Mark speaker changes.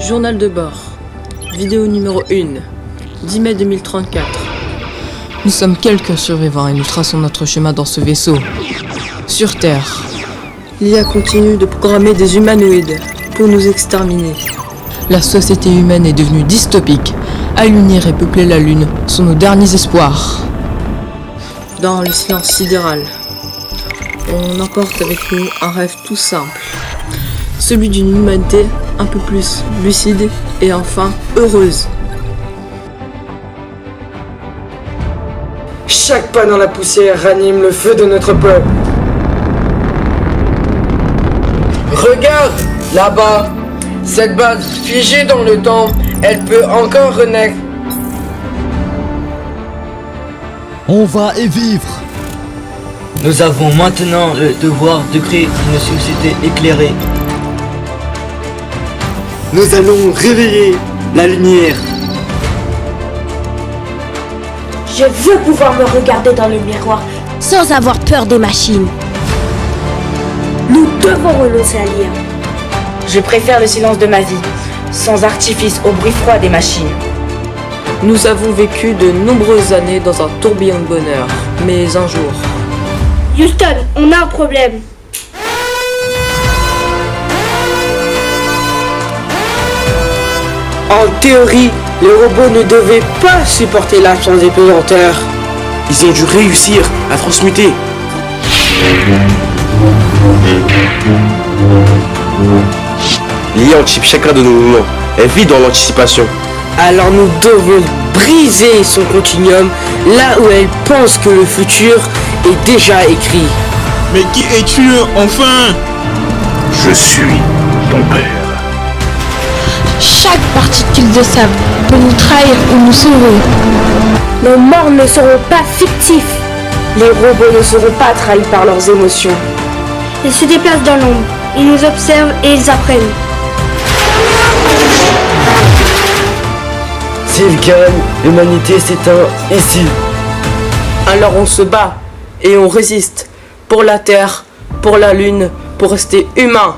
Speaker 1: Journal de bord. Vidéo numéro 1. 10 mai 2034. Nous sommes quelques survivants et nous traçons notre chemin dans ce vaisseau. Sur Terre. L'IA continue de programmer des humanoïdes pour nous exterminer. La société humaine est devenue dystopique. Allunir et peupler la Lune sont nos derniers espoirs. Dans le silence sidéral, on emporte avec nous un rêve tout simple. Celui d'une humanité un peu plus lucide et enfin heureuse.
Speaker 2: Chaque pas dans la poussière ranime le feu de notre peuple. Regarde, là-bas, cette base figée dans le temps, elle peut encore renaître.
Speaker 3: On va y vivre.
Speaker 4: Nous avons maintenant le devoir de créer une société éclairée.
Speaker 5: Nous allons réveiller la lumière.
Speaker 6: Je veux pouvoir me regarder dans le miroir sans avoir peur des machines. Nous devons renoncer à l'IA.
Speaker 7: Je préfère le silence de ma vie, sans artifice au bruit froid des machines.
Speaker 1: Nous avons vécu de nombreuses années dans un tourbillon de bonheur, mais un jour...
Speaker 6: Houston, on a un problème.
Speaker 2: En théorie, les robots ne devaient pas supporter l'absence des pesanteurs.
Speaker 5: Ils ont dû réussir à transmuter. L'IA anticipe chacun de nos mouvements. Elle vit dans l'anticipation.
Speaker 2: Alors nous devons briser son continuum là où elle pense que le futur est déjà écrit.
Speaker 8: Mais qui es-tu enfin?
Speaker 9: Je suis ton père.
Speaker 6: Chaque particule de sable peut nous trahir ou nous sauver. Nos morts ne seront pas fictifs.
Speaker 7: Les robots ne seront pas trahis par leurs émotions.
Speaker 6: Ils se déplacent dans l'ombre, ils nous observent et ils apprennent.
Speaker 2: S'ils gagnent, l'humanité s'éteint ici.
Speaker 1: Alors on se bat et on résiste pour la Terre, pour la Lune, pour rester humain.